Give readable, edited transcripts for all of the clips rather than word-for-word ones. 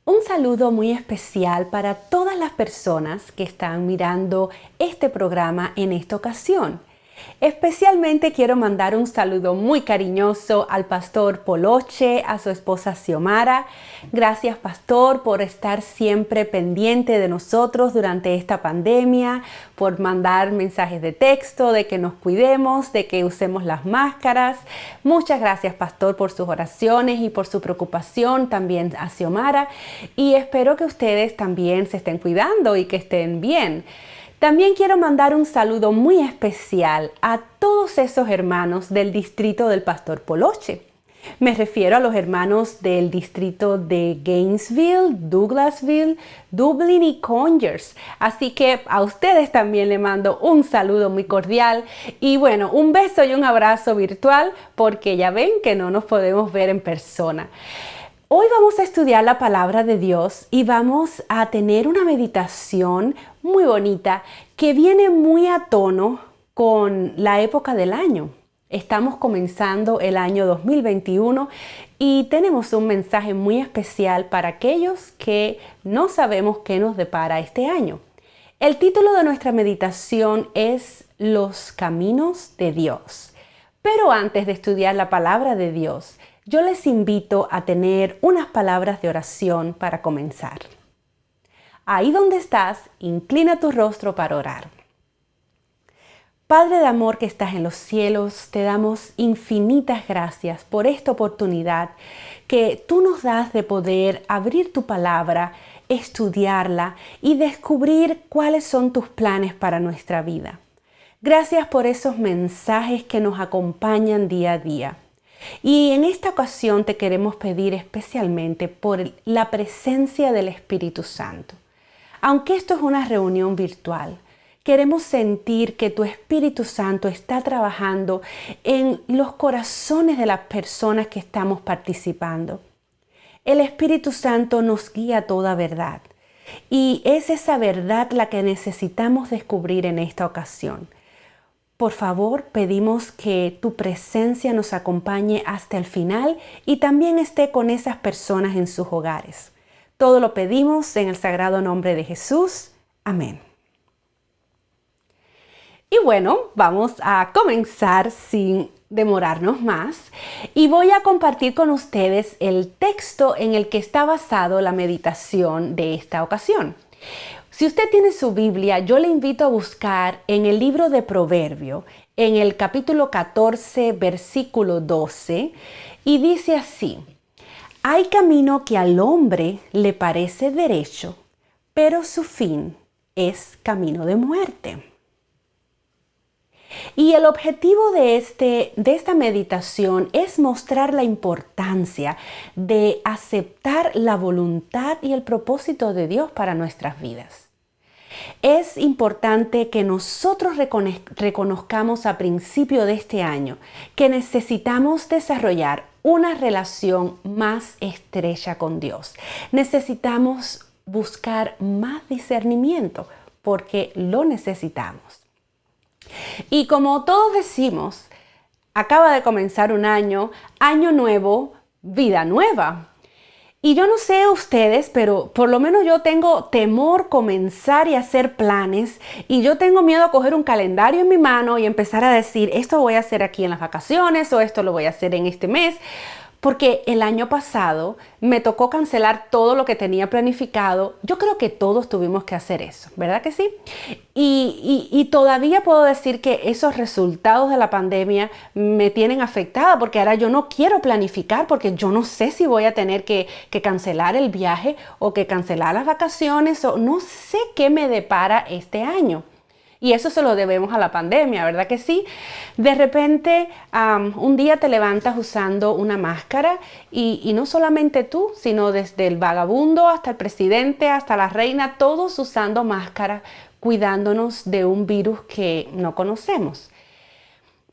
Un saludo muy especial para todas las personas que están mirando este programa en esta ocasión. Especialmente quiero mandar un saludo muy cariñoso al pastor Poloche, a su esposa Xiomara. Gracias, pastor, por estar siempre pendiente de nosotros durante esta pandemia, por mandar mensajes de texto, de que nos cuidemos, de que usemos las máscaras. Muchas gracias, pastor, por sus oraciones y por su preocupación también a Xiomara. Y espero que ustedes también se estén cuidando y que estén bien. También quiero mandar un saludo muy especial a todos esos hermanos del distrito del pastor Poloche. Me refiero a los hermanos del distrito de Gainesville, Douglasville, Dublin y Conyers. Así que a ustedes también le mando un saludo muy cordial y bueno, un beso y un abrazo virtual porque ya ven que no nos podemos ver en persona. Hoy vamos a estudiar la palabra de Dios y vamos a tener una meditación muy bonita que viene muy a tono con la época del año. Estamos comenzando el año 2021 y tenemos un mensaje muy especial para aquellos que no sabemos qué nos depara este año. El título de nuestra meditación es Los caminos de Dios. Pero antes de estudiar la palabra de Dios, yo les invito a tener unas palabras de oración para comenzar. Ahí donde estás, inclina tu rostro para orar. Padre de amor que estás en los cielos, te damos infinitas gracias por esta oportunidad que tú nos das de poder abrir tu palabra, estudiarla y descubrir cuáles son tus planes para nuestra vida. Gracias por esos mensajes que nos acompañan día a día. Y en esta ocasión te queremos pedir especialmente por la presencia del Espíritu Santo. Aunque esto es una reunión virtual, queremos sentir que tu Espíritu Santo está trabajando en los corazones de las personas que estamos participando. El Espíritu Santo nos guía a toda verdad y es esa verdad la que necesitamos descubrir en esta ocasión. Por favor, pedimos que tu presencia nos acompañe hasta el final y también esté con esas personas en sus hogares. Todo lo pedimos en el sagrado nombre de Jesús. Amén. Y bueno, vamos a comenzar sin demorarnos más y voy a compartir con ustedes el texto en el que está basado la meditación de esta ocasión. Si usted tiene su Biblia, yo le invito a buscar en el libro de Proverbio, en el capítulo 14, versículo 12, y dice así: Hay camino que al hombre le parece derecho, pero su fin es camino de muerte. Y el objetivo de esta meditación es mostrar la importancia de aceptar la voluntad y el propósito de Dios para nuestras vidas. Es importante que nosotros reconozcamos a principio de este año que necesitamos desarrollar una relación más estrecha con Dios. Necesitamos buscar más discernimiento porque lo necesitamos. Y como todos decimos, acaba de comenzar un año nuevo, vida nueva. Y yo no sé ustedes, pero por lo menos yo tengo temor comenzar y hacer planes y yo tengo miedo a coger un calendario en mi mano y empezar a decir esto voy a hacer aquí en las vacaciones o esto lo voy a hacer en este mes. Porque el año pasado me tocó cancelar todo lo que tenía planificado. Yo creo que todos tuvimos que hacer eso, ¿verdad que sí? Y todavía puedo decir que esos resultados de la pandemia me tienen afectada porque ahora yo no quiero planificar porque yo no sé si voy a tener que cancelar el viaje o que cancelar las vacaciones o no sé qué me depara este año. Y eso se lo debemos a la pandemia, ¿verdad que sí? De repente, un día te levantas usando una máscara y no solamente tú, sino desde el vagabundo hasta el presidente, hasta la reina, todos usando máscara, cuidándonos de un virus que no conocemos.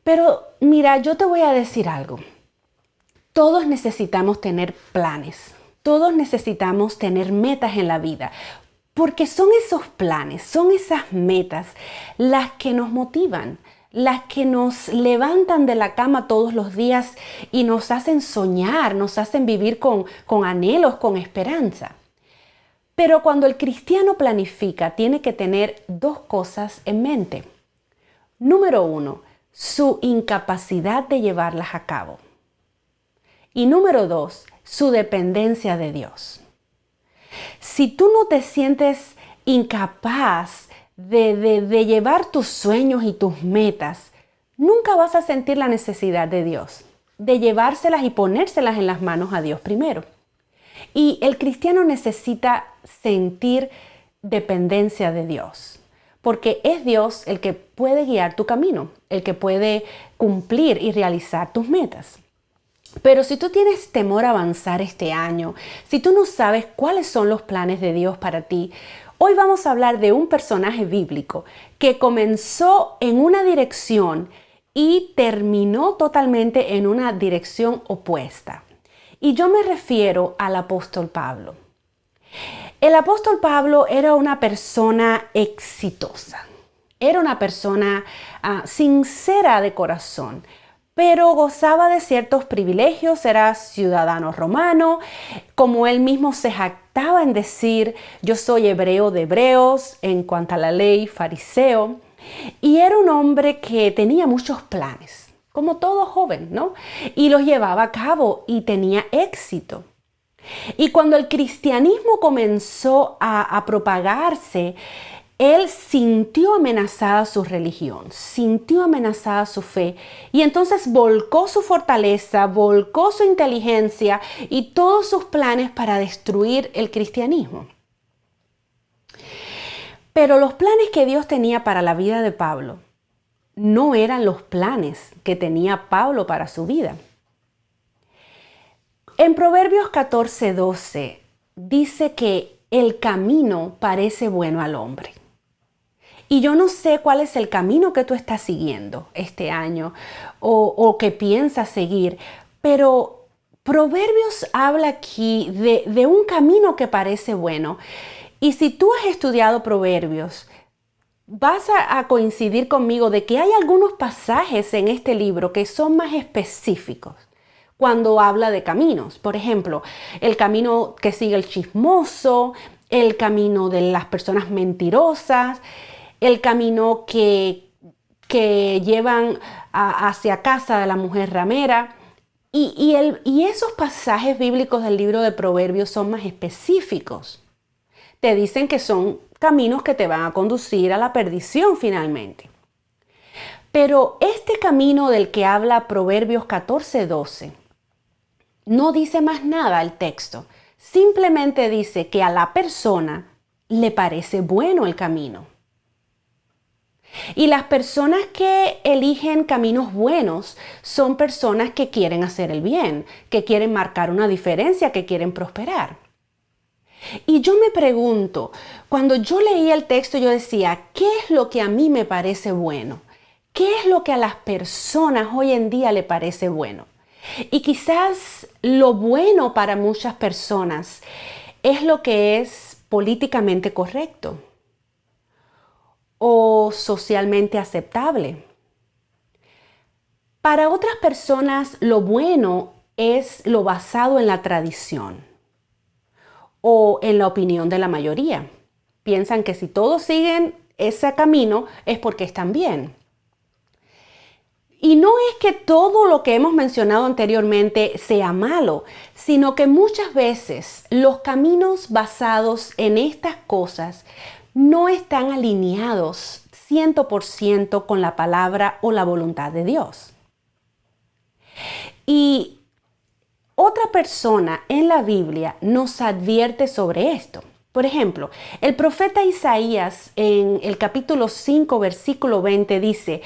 Pero mira, yo te voy a decir algo. Todos necesitamos tener planes. Todos necesitamos tener metas en la vida. Porque son esos planes, son esas metas las que nos motivan, las que nos levantan de la cama todos los días y nos hacen soñar, nos hacen vivir con anhelos, con esperanza. Pero cuando el cristiano planifica, tiene que tener dos cosas en mente. Número 1, su incapacidad de llevarlas a cabo. Y número 2, su dependencia de Dios. Si tú no te sientes incapaz de llevar tus sueños y tus metas, nunca vas a sentir la necesidad de Dios, de llevárselas y ponérselas en las manos a Dios primero. Y el cristiano necesita sentir dependencia de Dios, porque es Dios el que puede guiar tu camino, el que puede cumplir y realizar tus metas. Pero si tú tienes temor a avanzar este año, si tú no sabes cuáles son los planes de Dios para ti, hoy vamos a hablar de un personaje bíblico que comenzó en una dirección y terminó totalmente en una dirección opuesta. Y yo me refiero al apóstol Pablo. El apóstol Pablo era una persona exitosa, era una persona sincera de corazón, pero gozaba de ciertos privilegios, era ciudadano romano, como él mismo se jactaba en decir, yo soy hebreo de hebreos, en cuanto a la ley, fariseo, y era un hombre que tenía muchos planes, como todo joven, ¿no? Y los llevaba a cabo y tenía éxito. Y cuando el cristianismo comenzó a propagarse, él sintió amenazada su religión, sintió amenazada su fe y entonces volcó su fortaleza, volcó su inteligencia y todos sus planes para destruir el cristianismo. Pero los planes que Dios tenía para la vida de Pablo no eran los planes que tenía Pablo para su vida. En Proverbios 14:12 dice que el camino parece bueno al hombre. Y yo no sé cuál es el camino que tú estás siguiendo este año o que piensas seguir, pero Proverbios habla aquí de un camino que parece bueno. Y si tú has estudiado Proverbios, vas a coincidir conmigo de que hay algunos pasajes en este libro que son más específicos cuando habla de caminos. Por ejemplo, el camino que sigue el chismoso, el camino de las personas mentirosas, el camino que llevan hacia casa de la mujer ramera. Y esos pasajes bíblicos del libro de Proverbios son más específicos. Te dicen que son caminos que te van a conducir a la perdición finalmente. Pero este camino del que habla Proverbios 14:12 no dice más nada el texto. Simplemente dice que a la persona le parece bueno el camino. Y las personas que eligen caminos buenos son personas que quieren hacer el bien, que quieren marcar una diferencia, que quieren prosperar. Y yo me pregunto, cuando yo leía el texto yo decía, ¿qué es lo que a mí me parece bueno? ¿Qué es lo que a las personas hoy en día le parece bueno? Y quizás lo bueno para muchas personas es lo que es políticamente correcto o socialmente aceptable. Para otras personas lo bueno es lo basado en la tradición o en la opinión de la mayoría. Piensan que si todos siguen ese camino es porque están bien. Y no es que todo lo que hemos mencionado anteriormente sea malo, sino que muchas veces los caminos basados en estas cosas no están alineados 100% con la palabra o la voluntad de Dios. Y otra persona en la Biblia nos advierte sobre esto. Por ejemplo, el profeta Isaías en el capítulo 5, versículo 20 dice,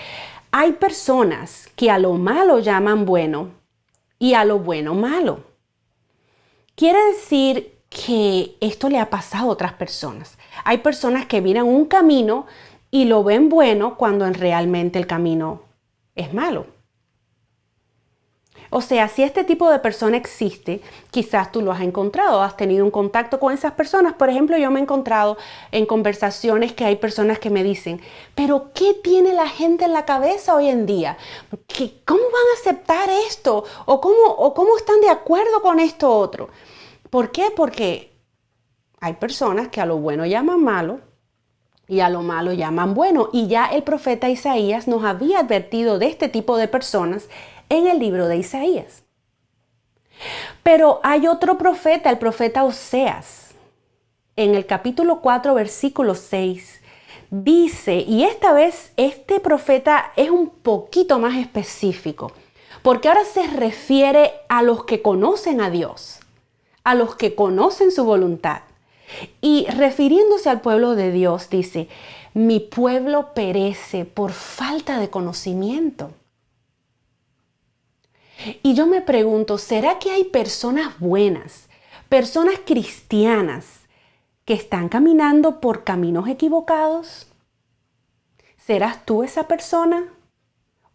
hay personas que a lo malo llaman bueno y a lo bueno malo. Quiere decir que esto le ha pasado a otras personas. Hay personas que miran un camino y lo ven bueno cuando realmente el camino es malo. O sea, si este tipo de persona existe, quizás tú lo has encontrado, has tenido un contacto con esas personas. Por ejemplo, yo me he encontrado en conversaciones que hay personas que me dicen, pero ¿qué tiene la gente en la cabeza hoy en día? ¿Cómo van a aceptar esto? ¿O cómo están de acuerdo con esto otro? ¿Por qué? Porque hay personas que a lo bueno llaman malo y a lo malo llaman bueno. Y ya el profeta Isaías nos había advertido de este tipo de personas en el libro de Isaías. Pero hay otro profeta, el profeta Oseas. En el capítulo 4, versículo 6, dice, y esta vez este profeta es un poquito más específico, porque ahora se refiere a los que conocen a Dios, a los que conocen su voluntad. Y refiriéndose al pueblo de Dios, dice, mi pueblo perece por falta de conocimiento. Y yo me pregunto, ¿será que hay personas buenas, personas cristianas, que están caminando por caminos equivocados? ¿Serás tú esa persona?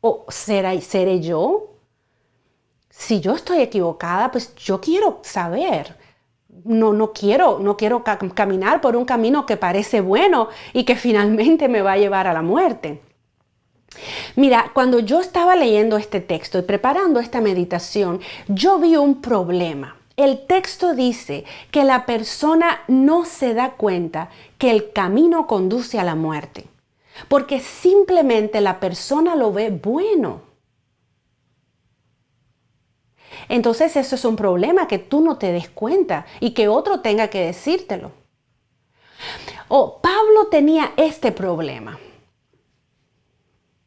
¿O seré yo? Si yo estoy equivocada, pues yo quiero saber. No quiero caminar por un camino que parece bueno y que finalmente me va a llevar a la muerte. Mira, cuando yo estaba leyendo este texto y preparando esta meditación, yo vi un problema. El texto dice que la persona no se da cuenta que el camino conduce a la muerte, porque simplemente la persona lo ve bueno. Entonces eso es un problema, que tú no te des cuenta y que otro tenga que decírtelo. Pablo tenía este problema.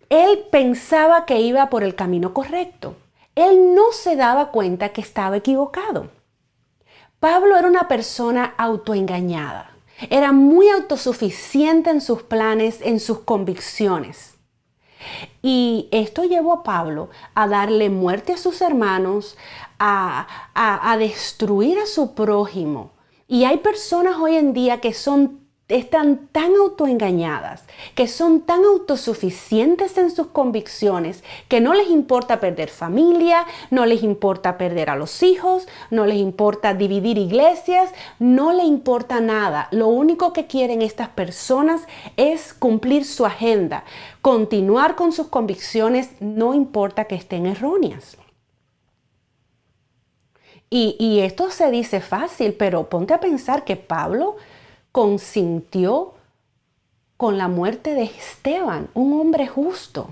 Él pensaba que iba por el camino correcto. Él no se daba cuenta que estaba equivocado. Pablo era una persona autoengañada. Era muy autosuficiente en sus planes, en sus convicciones. Y esto llevó a Pablo a darle muerte a sus hermanos, a destruir a su prójimo. Y hay personas hoy en día que están tan autoengañadas, que son tan autosuficientes en sus convicciones, que no les importa perder familia, no les importa perder a los hijos, no les importa dividir iglesias, no les importa nada. Lo único que quieren estas personas es cumplir su agenda, continuar con sus convicciones, no importa que estén erróneas. Y esto se dice fácil, pero ponte a pensar que Pablo consintió con la muerte de Esteban, un hombre justo.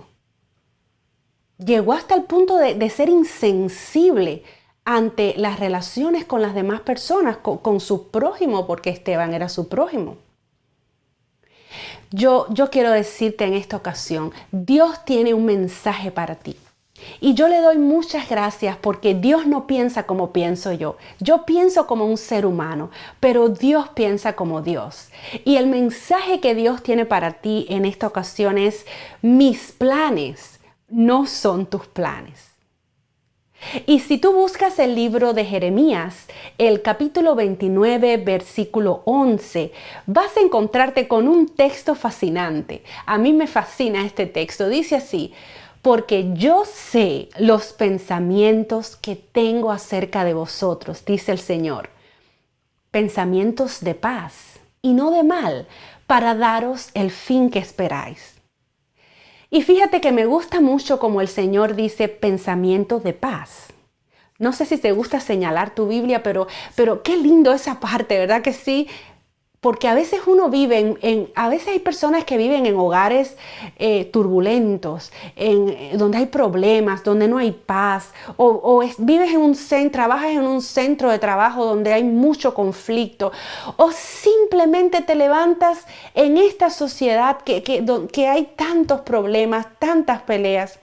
Llegó hasta el punto de ser insensible ante las relaciones con las demás personas, con su prójimo, porque Esteban era su prójimo. Yo quiero decirte en esta ocasión, Dios tiene un mensaje para ti. Y yo le doy muchas gracias porque Dios no piensa como pienso yo. Yo pienso como un ser humano, pero Dios piensa como Dios. Y el mensaje que Dios tiene para ti en esta ocasión es: mis planes no son tus planes. Y si tú buscas el libro de Jeremías, el capítulo 29, versículo 11, vas a encontrarte con un texto fascinante. A mí me fascina este texto. Dice así: porque yo sé los pensamientos que tengo acerca de vosotros, dice el Señor. Pensamientos de paz y no de mal, para daros el fin que esperáis. Y fíjate que me gusta mucho como el Señor dice pensamientos de paz. No sé si te gusta señalar tu Biblia, pero qué lindo esa parte, ¿verdad que sí? Porque a veces uno vive a veces hay personas que viven en hogares turbulentos, donde hay problemas, donde no hay paz, trabajas en un centro de trabajo donde hay mucho conflicto, o simplemente te levantas en esta sociedad que hay tantos problemas, tantas peleas.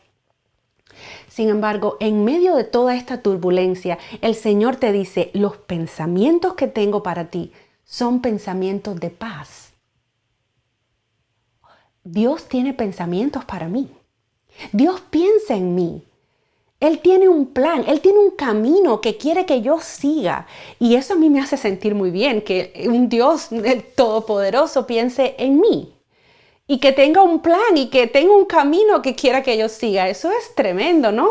Sin embargo, en medio de toda esta turbulencia, el Señor te dice: los pensamientos que tengo para ti son pensamientos de paz. Dios tiene pensamientos para mí. Dios piensa en mí. Él tiene un plan, Él tiene un camino que quiere que yo siga. Y eso a mí me hace sentir muy bien, que un Dios todopoderoso piense en mí. Y que tenga un plan y que tenga un camino que quiera que yo siga. Eso es tremendo, ¿no?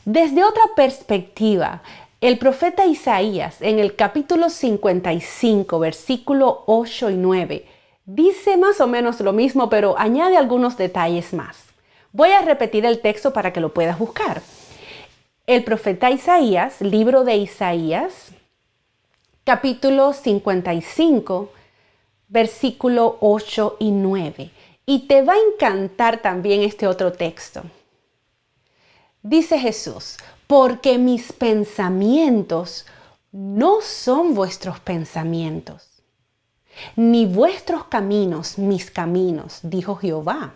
Desde otra perspectiva, el profeta Isaías, en el capítulo 55, versículo 8 y 9, dice más o menos lo mismo, pero añade algunos detalles más. Voy a repetir el texto para que lo puedas buscar. El profeta Isaías, libro de Isaías, capítulo 55, versículo 8 y 9. Y te va a encantar también este otro texto. Dice Jesús, porque mis pensamientos no son vuestros pensamientos, ni vuestros caminos mis caminos, dijo Jehová.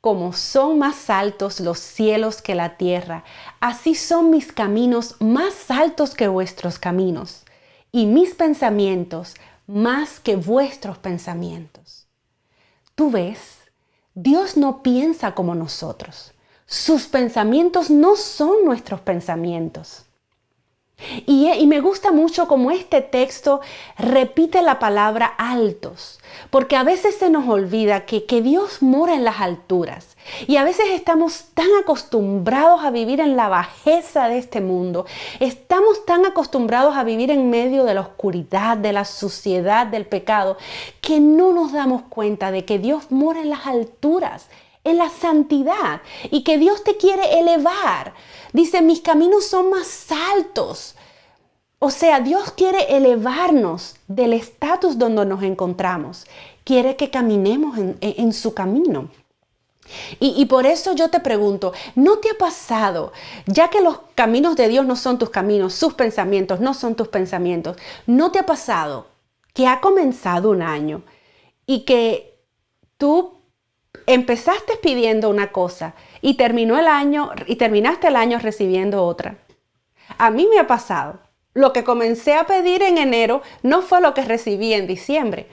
Como son más altos los cielos que la tierra, así son mis caminos más altos que vuestros caminos, y mis pensamientos más que vuestros pensamientos. ¿Tú ves? Dios no piensa como nosotros. Sus pensamientos no son nuestros pensamientos. Y me gusta mucho como este texto repite la palabra altos, porque a veces se nos olvida que Dios mora en las alturas. Y a veces estamos tan acostumbrados a vivir en la bajeza de este mundo, estamos tan acostumbrados a vivir en medio de la oscuridad, de la suciedad, del pecado, que no nos damos cuenta de que Dios mora en las alturas, en la santidad, y que Dios te quiere elevar. Dice, mis caminos son más altos. O sea, Dios quiere elevarnos del estatus donde nos encontramos. Quiere que caminemos en su camino. Y por eso yo te pregunto, ¿no te ha pasado, ya que los caminos de Dios no son tus caminos, sus pensamientos no son tus pensamientos, ¿no te ha pasado que ha comenzado un año y que tú empezaste pidiendo una cosa y terminaste el año recibiendo otra? A mí me ha pasado. Lo que comencé a pedir en enero no fue lo que recibí en diciembre.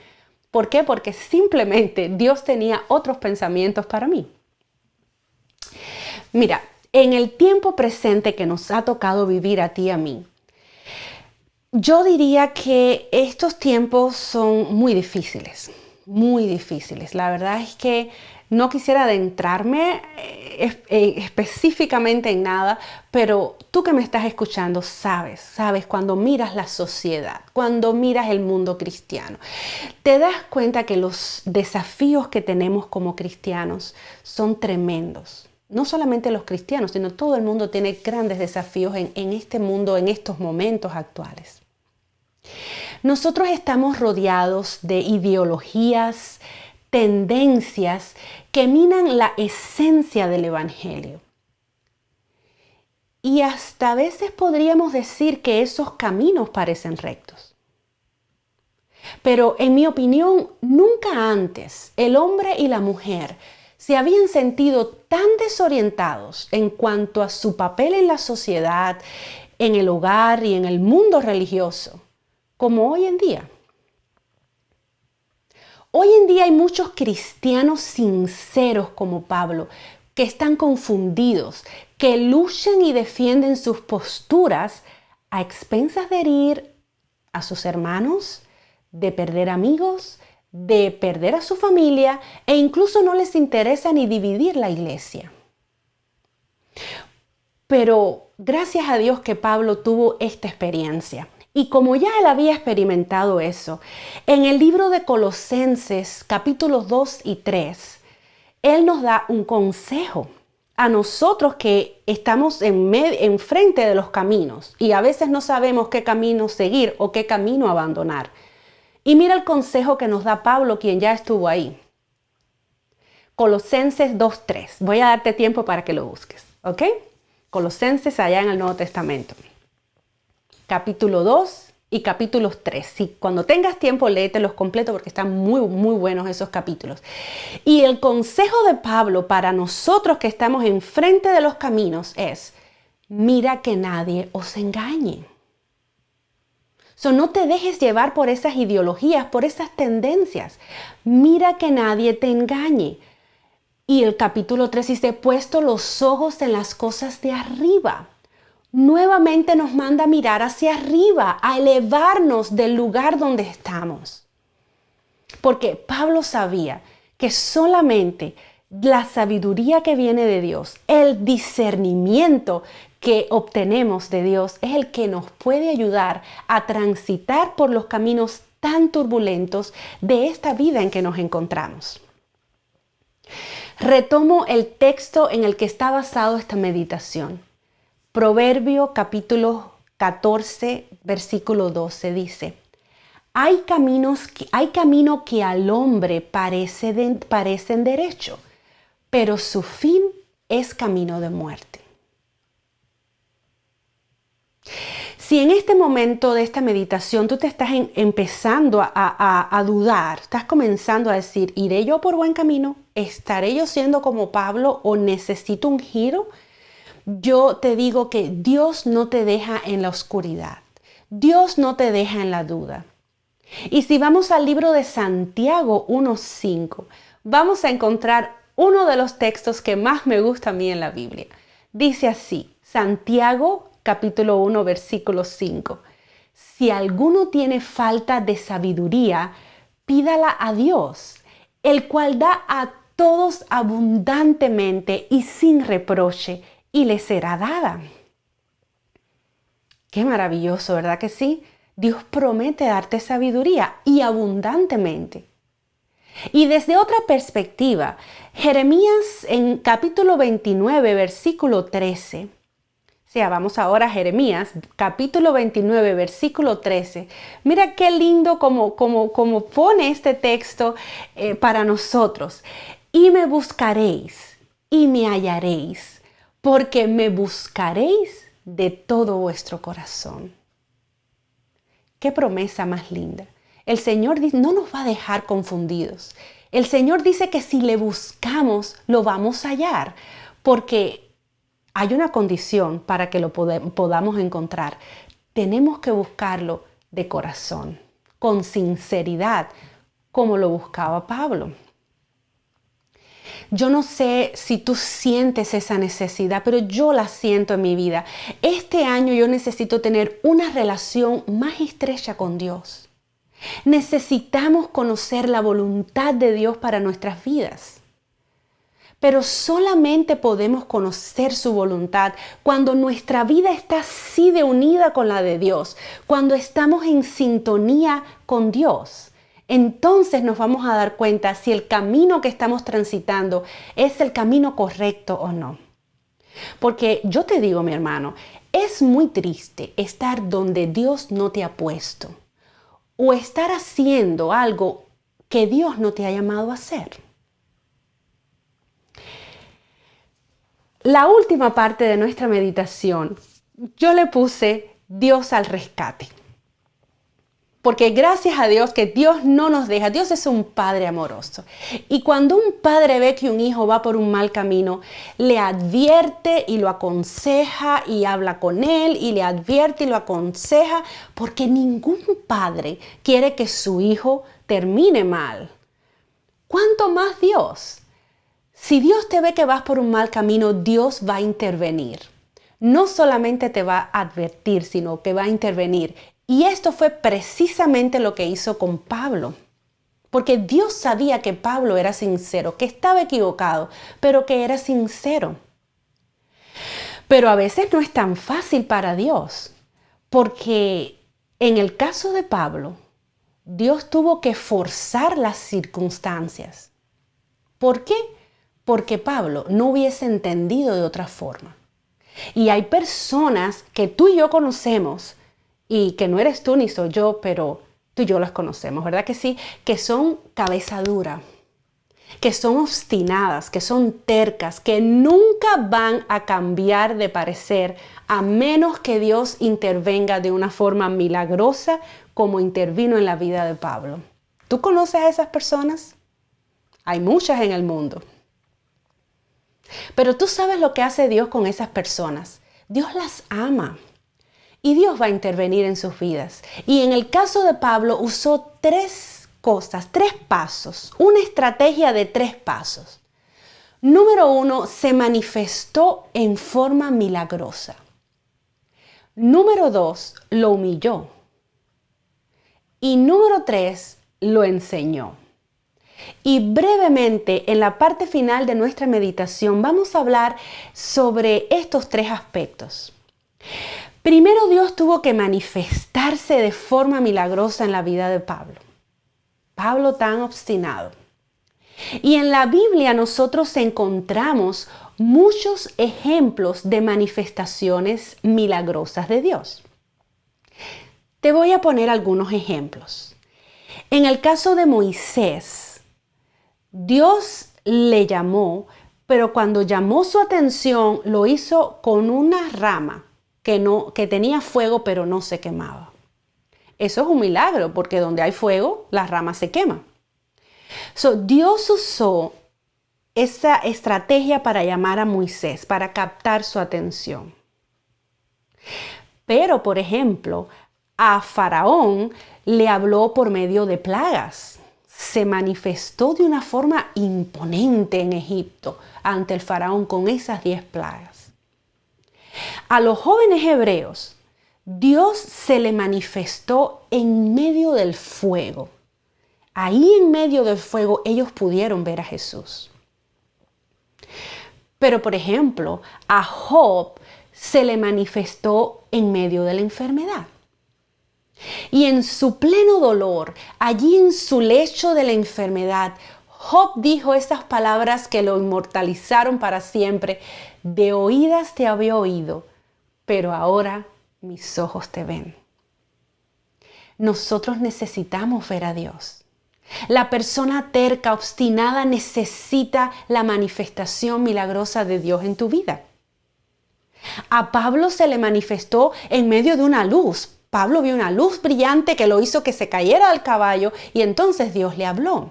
¿Por qué? Porque simplemente Dios tenía otros pensamientos para mí. Mira, en el tiempo presente que nos ha tocado vivir a ti y a mí, yo diría que estos tiempos son muy difíciles, muy difíciles. La verdad es que no quisiera adentrarme específicamente en nada, pero tú que me estás escuchando sabes cuando miras la sociedad, cuando miras el mundo cristiano, te das cuenta que los desafíos que tenemos como cristianos son tremendos. No solamente los cristianos, sino todo el mundo tiene grandes desafíos en este mundo, en estos momentos actuales. Nosotros estamos rodeados de ideologías, tendencias que minan la esencia del Evangelio. Y hasta a veces podríamos decir que esos caminos parecen rectos. Pero en mi opinión, nunca antes el hombre y la mujer se habían sentido tan desorientados en cuanto a su papel en la sociedad, en el hogar y en el mundo religioso, como hoy en día. Hoy en día hay muchos cristianos sinceros como Pablo, que están confundidos, que luchan y defienden sus posturas a expensas de herir a sus hermanos, de perder amigos, de perder a su familia e incluso no les interesa ni dividir la iglesia. Pero gracias a Dios que Pablo tuvo esta experiencia. Y como ya él había experimentado eso, en el libro de Colosenses capítulos 2 y 3, él nos da un consejo a nosotros que estamos en frente de los caminos y a veces no sabemos qué camino seguir o qué camino abandonar. Y mira el consejo que nos da Pablo, quien ya estuvo ahí. Colosenses 2:3. Voy a darte tiempo para que lo busques, ¿ok? Colosenses allá en el Nuevo Testamento. Capítulo 2 y capítulos 3. Sí, cuando tengas tiempo, léetelos completos porque están muy, muy buenos esos capítulos. Y el consejo de Pablo para nosotros que estamos enfrente de los caminos es: mira que nadie os engañe. No te dejes llevar por esas ideologías, por esas tendencias. Mira que nadie te engañe. Y el capítulo 3 dice: puesto los ojos en las cosas de arriba. Nuevamente nos manda a mirar hacia arriba, a elevarnos del lugar donde estamos. Porque Pablo sabía que solamente la sabiduría que viene de Dios, el discernimiento que obtenemos de Dios es el que nos puede ayudar a transitar por los caminos tan turbulentos de esta vida en que nos encontramos. Retomo el texto en el que está basado esta meditación. Proverbio capítulo 14, versículo 12 dice: hay camino que al hombre parecen derecho, pero su fin es camino de muerte. Si en este momento de esta meditación tú te estás empezando a dudar, estás comenzando a decir, ¿iré yo por buen camino? ¿Estaré yo siendo como Pablo o necesito un giro? Yo te digo que Dios no te deja en la oscuridad. Dios no te deja en la duda. Y si vamos al libro de Santiago 1:5, vamos a encontrar uno de los textos que más me gusta a mí en la Biblia. Dice así, Santiago capítulo 1, versículo 5. Si alguno tiene falta de sabiduría, pídala a Dios, el cual da a todos abundantemente y sin reproche, y le será dada. Qué maravilloso, ¿verdad que sí? Dios promete darte sabiduría y abundantemente. Y desde otra perspectiva, Jeremías en capítulo 29, versículo 13. O sea, vamos ahora a Jeremías, capítulo 29, versículo 13. Mira qué lindo como pone este texto para nosotros. Y me buscaréis y me hallaréis, porque me buscaréis de todo vuestro corazón. Qué promesa más linda. El Señor no nos va a dejar confundidos. El Señor dice que si le buscamos, lo vamos a hallar, porque hay una condición para que lo podamos encontrar. Tenemos que buscarlo de corazón, con sinceridad, como lo buscaba Pablo. Yo no sé si tú sientes esa necesidad, pero yo la siento en mi vida. Este año yo necesito tener una relación más estrecha con Dios. Necesitamos conocer la voluntad de Dios para nuestras vidas. Pero solamente podemos conocer su voluntad cuando nuestra vida está así de unida con la de Dios, cuando estamos en sintonía con Dios. Entonces nos vamos a dar cuenta si el camino que estamos transitando es el camino correcto o no. Porque yo te digo, mi hermano, es muy triste estar donde Dios no te ha puesto o estar haciendo algo que Dios no te ha llamado a hacer. La última parte de nuestra meditación, yo le puse Dios al rescate. Porque gracias a Dios que Dios no nos deja. Dios es un padre amoroso. Y cuando un padre ve que un hijo va por un mal camino, le advierte y lo aconseja y habla con él y le advierte y lo aconseja, porque ningún padre quiere que su hijo termine mal. ¿Cuánto más Dios? Si Dios te ve que vas por un mal camino, Dios va a intervenir. No solamente te va a advertir, sino que va a intervenir. Y esto fue precisamente lo que hizo con Pablo. Porque Dios sabía que Pablo era sincero, que estaba equivocado, pero que era sincero. Pero a veces no es tan fácil para Dios. Porque en el caso de Pablo, Dios tuvo que forzar las circunstancias. ¿Por qué? Porque Pablo no hubiese entendido de otra forma. Y hay personas que tú y yo conocemos, y que no eres tú ni soy yo, pero tú y yo las conocemos, ¿verdad que sí? Que son cabeza dura, que son obstinadas, que son tercas, que nunca van a cambiar de parecer a menos que Dios intervenga de una forma milagrosa como intervino en la vida de Pablo. ¿Tú conoces a esas personas? Hay muchas en el mundo. Pero tú sabes lo que hace Dios con esas personas. Dios las ama. Y Dios va a intervenir en sus vidas. Y en el caso de Pablo usó 3 cosas, 3 pasos, una estrategia de 3 pasos. Número 1, se manifestó en forma milagrosa. Número 2, lo humilló. Y número 3, lo enseñó. Y brevemente, en la parte final de nuestra meditación, vamos a hablar sobre estos 3 aspectos. Primero, Dios tuvo que manifestarse de forma milagrosa en la vida de Pablo. Pablo tan obstinado. Y en la Biblia nosotros encontramos muchos ejemplos de manifestaciones milagrosas de Dios. Te voy a poner algunos ejemplos. En el caso de Moisés, Dios le llamó, pero cuando llamó su atención lo hizo con una rama que tenía fuego pero no se quemaba. Eso es un milagro porque donde hay fuego, la rama se quema. Dios usó esa estrategia para llamar a Moisés, para captar su atención. Pero, por ejemplo, a Faraón le habló por medio de plagas. Se manifestó de una forma imponente en Egipto ante el Faraón con esas 10 plagas. A los jóvenes hebreos, Dios se le manifestó en medio del fuego. Ahí en medio del fuego ellos pudieron ver a Jesús. Pero, por ejemplo, a Job se le manifestó en medio de la enfermedad. Y en su pleno dolor, allí en su lecho de la enfermedad, Job dijo estas palabras que lo inmortalizaron para siempre. De oídas te había oído, pero ahora mis ojos te ven. Nosotros necesitamos ver a Dios. La persona terca, obstinada, necesita la manifestación milagrosa de Dios en tu vida. A Pablo se le manifestó en medio de una luz. Pablo vio una luz brillante que lo hizo que se cayera del caballo y entonces Dios le habló.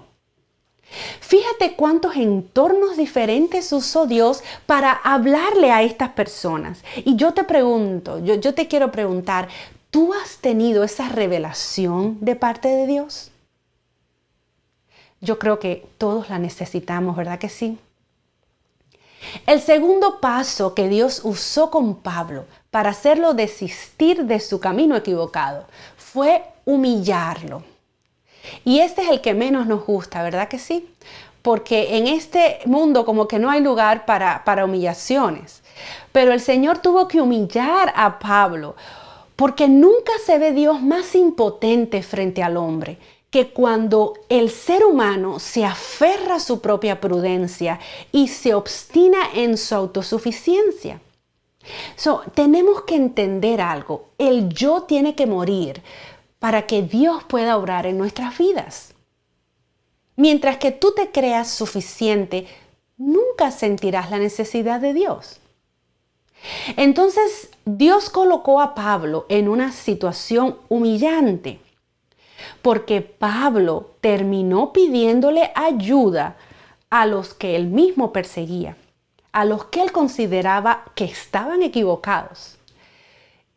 Fíjate cuántos entornos diferentes usó Dios para hablarle a estas personas. Y yo te pregunto, yo te quiero preguntar, ¿tú has tenido esa revelación de parte de Dios? Yo creo que todos la necesitamos, ¿verdad que sí? El segundo paso que Dios usó con Pablo para hacerlo desistir de su camino equivocado fue humillarlo. Y este es el que menos nos gusta, ¿verdad que sí? Porque en este mundo como que no hay lugar para humillaciones. Pero el Señor tuvo que humillar a Pablo porque nunca se ve Dios más impotente frente al hombre que cuando el ser humano se aferra a su propia prudencia y se obstina en su autosuficiencia. Tenemos que entender algo. El yo tiene que morir para que Dios pueda obrar en nuestras vidas. Mientras que tú te creas suficiente, nunca sentirás la necesidad de Dios. Entonces, Dios colocó a Pablo en una situación humillante, porque Pablo terminó pidiéndole ayuda a los que él mismo perseguía, a los que él consideraba que estaban equivocados.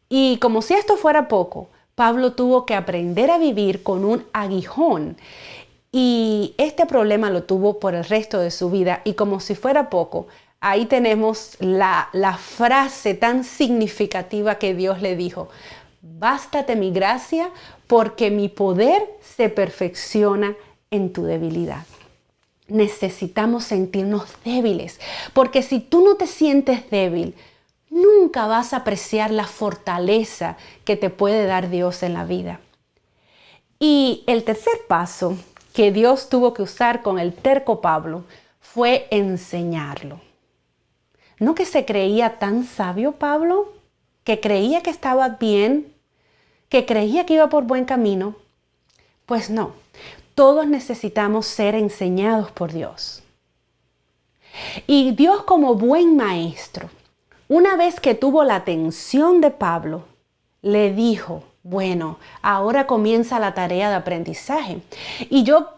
Y como si esto fuera poco, Pablo tuvo que aprender a vivir con un aguijón y este problema lo tuvo por el resto de su vida. Y como si fuera poco, ahí tenemos la frase tan significativa que Dios le dijo: bástate mi gracia porque mi poder se perfecciona en tu debilidad. Necesitamos sentirnos débiles, porque si tú no te sientes débil, nunca vas a apreciar la fortaleza que te puede dar Dios en la vida. Y el tercer paso que Dios tuvo que usar con el terco Pablo fue enseñarlo. ¿No que se creía tan sabio Pablo? ¿Que creía que estaba bien? ¿Que creía que iba por buen camino? Pues no, todos necesitamos ser enseñados por Dios. Y Dios, como buen maestro, una vez que tuvo la atención de Pablo, le dijo: bueno, ahora comienza la tarea de aprendizaje. Y yo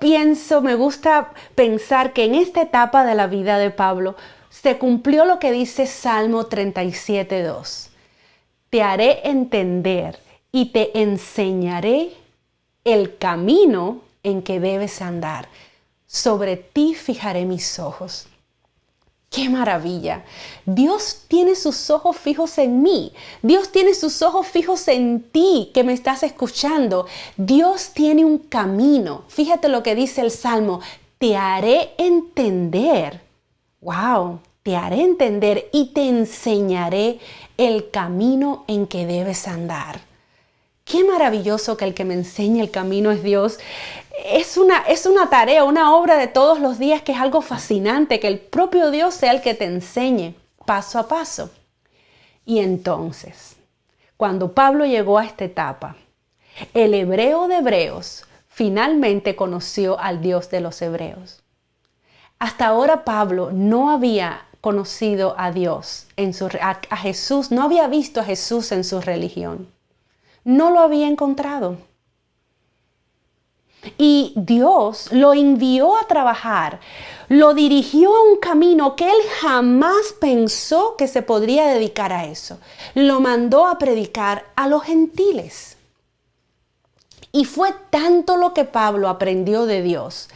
me gusta pensar que en esta etapa de la vida de Pablo se cumplió lo que dice Salmo 37:2. Te haré entender y te enseñaré el camino en que debes andar. Sobre ti fijaré mis ojos. ¡Qué maravilla! Dios tiene sus ojos fijos en mí. Dios tiene sus ojos fijos en ti que me estás escuchando. Dios tiene un camino. Fíjate lo que dice el Salmo. Te haré entender. ¡Wow! Te haré entender y te enseñaré el camino en que debes andar. Qué maravilloso que el que me enseñe el camino es Dios. Es una tarea, una obra de todos los días que es algo fascinante, que el propio Dios sea el que te enseñe paso a paso. Y entonces, cuando Pablo llegó a esta etapa, el hebreo de hebreos finalmente conoció al Dios de los hebreos. Hasta ahora Pablo no había conocido a Dios, a Jesús, no había visto a Jesús en su religión. No lo había encontrado. Y Dios lo envió a trabajar, lo dirigió a un camino que él jamás pensó que se podría dedicar a eso. Lo mandó a predicar a los gentiles. Y fue tanto lo que Pablo aprendió de Dios,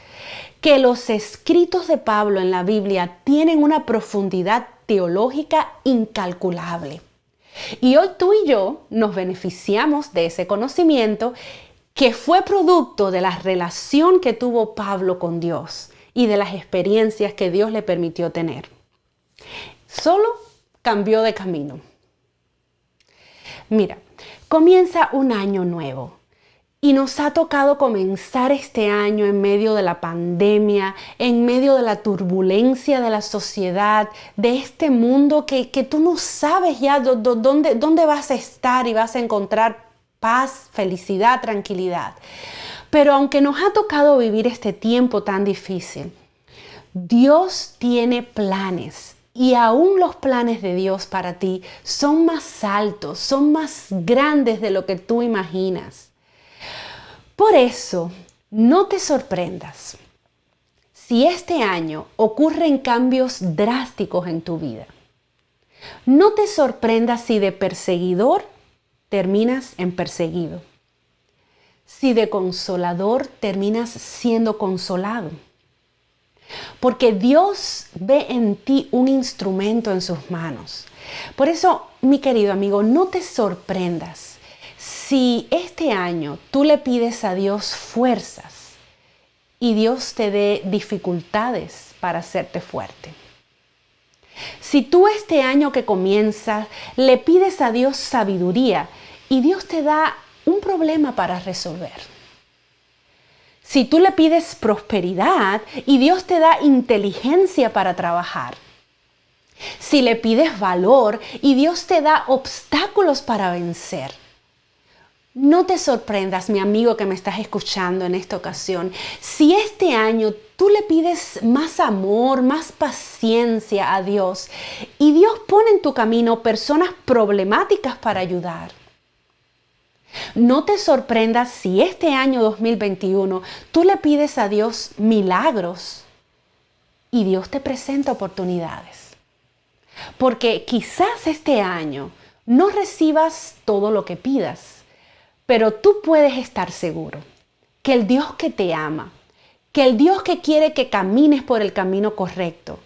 que los escritos de Pablo en la Biblia tienen una profundidad teológica incalculable. Y hoy tú y yo nos beneficiamos de ese conocimiento que fue producto de la relación que tuvo Pablo con Dios y de las experiencias que Dios le permitió tener. Solo cambió de camino. Mira, comienza un año nuevo y nos ha tocado comenzar este año en medio de la pandemia, en medio de la turbulencia de la sociedad, de este mundo que tú no sabes ya dónde vas a estar y vas a encontrar paz, felicidad, tranquilidad. Pero aunque nos ha tocado vivir este tiempo tan difícil, Dios tiene planes y aún los planes de Dios para ti son más altos, son más grandes de lo que tú imaginas. Por eso, no te sorprendas si este año ocurren cambios drásticos en tu vida. No te sorprendas si de perseguidor terminas en perseguido. Si de consolador terminas siendo consolado. Porque Dios ve en ti un instrumento en sus manos. Por eso, mi querido amigo, no te sorprendas si este año tú le pides a Dios fuerzas y Dios te dé dificultades para hacerte fuerte. Si tú este año que comienza le pides a Dios sabiduría y Dios te da un problema para resolver. Si tú le pides prosperidad y Dios te da inteligencia para trabajar. Si le pides valor y Dios te da obstáculos para vencer. No te sorprendas, mi amigo que me estás escuchando en esta ocasión, si este año tú le pides más amor, más paciencia a Dios y Dios pone en tu camino personas problemáticas para ayudar. No te sorprendas si este año 2021 tú le pides a Dios milagros y Dios te presenta oportunidades. Porque quizás este año no recibas todo lo que pidas, pero tú puedes estar seguro que el Dios que te ama, que el Dios que quiere que camines por el camino correcto,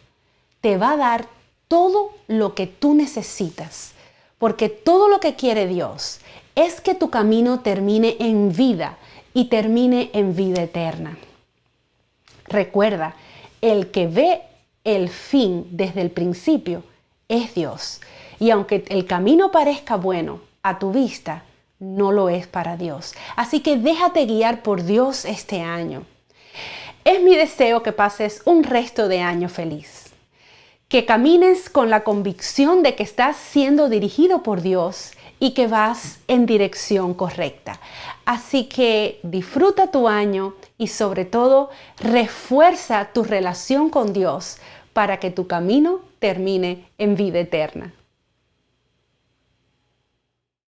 te va a dar todo lo que tú necesitas. Porque todo lo que quiere Dios es que tu camino termine en vida y termine en vida eterna. Recuerda, el que ve el fin desde el principio es Dios. Y aunque el camino parezca bueno a tu vista, no lo es para Dios. Así que déjate guiar por Dios este año. Es mi deseo que pases un resto de año feliz. Que camines con la convicción de que estás siendo dirigido por Dios y que vas en dirección correcta. Así que disfruta tu año y sobre todo refuerza tu relación con Dios para que tu camino termine en vida eterna.